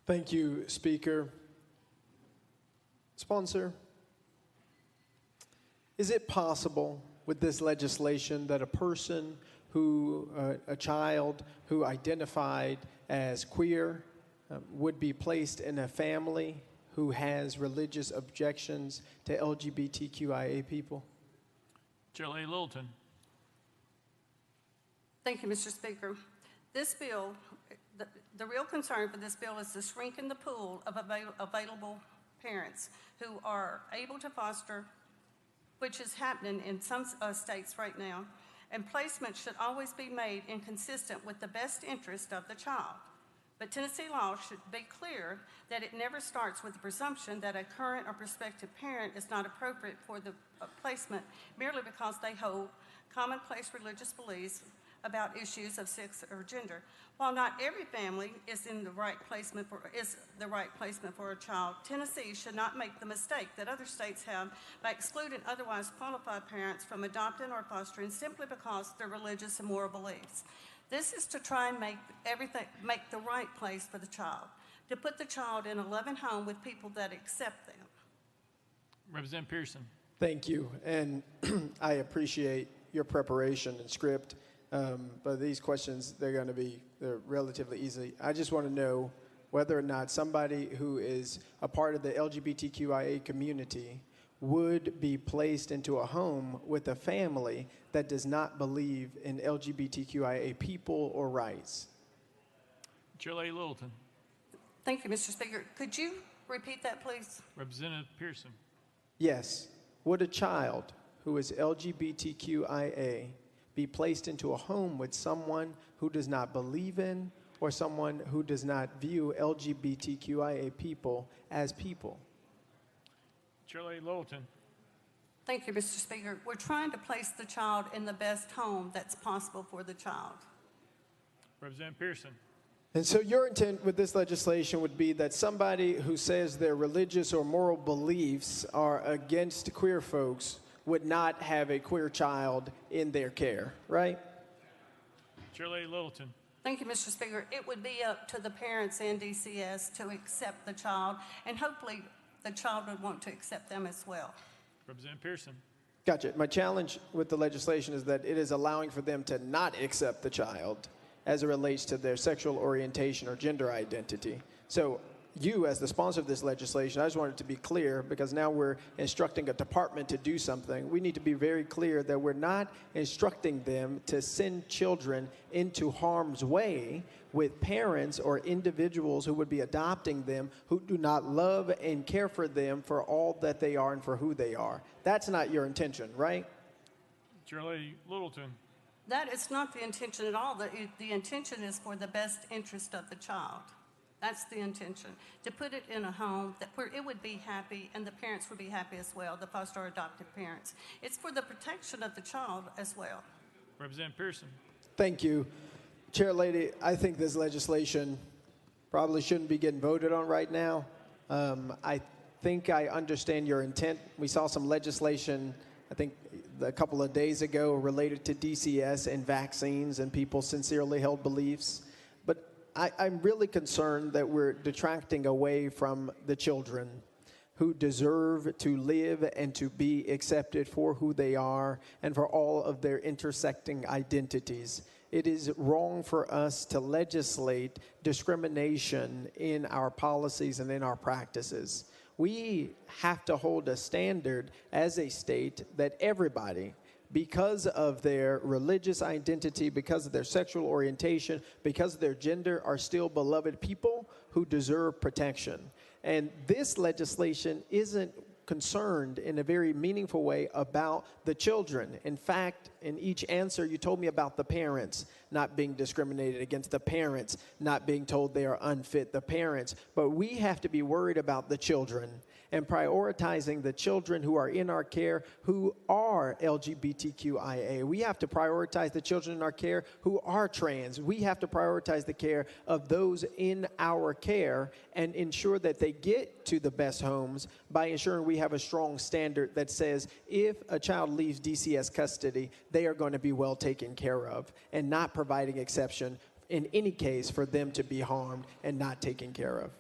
Thank you, Speaker. Sponsor, is it possible with this legislation that a child who identified as queer would be placed in a family who has religious objections to LGBTQIA people? Shirley Littleton. Thank you, Mr. Speaker. This bill, the real concern for this bill is to shrink in the pool of available parents who are able to foster, which is happening in some states right now, and placement should always be made inconsistent with the best interest of the child. But Tennessee law should be clear that it never starts with the presumption that a current or prospective parent is not appropriate for the placement merely because they hold commonplace religious beliefs about issues of sex or gender. While not every family is the right placement for a child, Tennessee should not make the mistake that other states have by excluding otherwise qualified parents from adopting or fostering simply because of their religious and moral beliefs. This is to try and make the right place for the child, to put the child in a loving home with people that accept them. Representative Pearson. Thank you, and I appreciate your preparation and script. But these questions, they're relatively easy. I just want to know whether or not somebody who is a part of the LGBTQIA community would be placed into a home with a family that does not believe in LGBTQIA people or rights. Shirley Littleton. Thank you, Mr. Speaker. Could you repeat that, please? Representative Pearson. Yes. Would a child who is LGBTQIA be placed into a home with someone who does not believe in or someone who does not view LGBTQIA people as people? Shirley Littleton. Thank you, Mr. Speaker. We're trying to place the child in the best home that's possible for the child. Representative Pearson. And so your intent with this legislation would be that somebody who says their religious or moral beliefs are against queer folks would not have a queer child in their care, right? Shirley Littleton. Thank you, Mr. Speaker. It would be up to the parents and DCS to accept the child, and hopefully the child would want to accept them as well. Representative Pearson. Gotcha. My challenge with the legislation is that it is allowing for them to not accept the child as it relates to their sexual orientation or gender identity. So you, as the sponsor of this legislation, I just wanted to be clear, because now we're instructing a department to do something. We need to be very clear that we're not instructing them to send children into harm's way with parents or individuals who would be adopting them who do not love and care for them for all that they are and for who they are. That's not your intention, right? Shirley Littleton. That is not the intention at all. The intention is for the best interest of the child. That's the intention, to put it in a home where it would be happy and the parents would be happy as well, the foster or adoptive parents. It's for the protection of the child as well. Representative Pearson. Thank you. Chair Lady, I think this legislation probably shouldn't be getting voted on right now. I think I understand your intent. We saw some legislation, I think a couple of days ago, related to DCS and vaccines and people's sincerely held beliefs. I'm really concerned that we're detracting away from the children who deserve to live and to be accepted for who they are and for all of their intersecting identities. It is wrong for us to legislate discrimination in our policies and in our practices. We have to hold a standard as a state that everybody, because of their religious identity, because of their sexual orientation, because of their gender, are still beloved people who deserve protection. And this legislation isn't concerned in a very meaningful way about the children. In fact, in each answer, you told me about the parents not being discriminated against, the parents not being told they are unfit, the parents. But we have to be worried about the children and prioritizing the children who are in our care who are LGBTQIA. We have to prioritize the children in our care who are trans. We have to prioritize the care of those in our care and ensure that they get to the best homes by ensuring we have a strong standard that says if a child leaves DCS custody, they are going to be well taken care of, and not providing exception in any case for them to be harmed and not taken care of.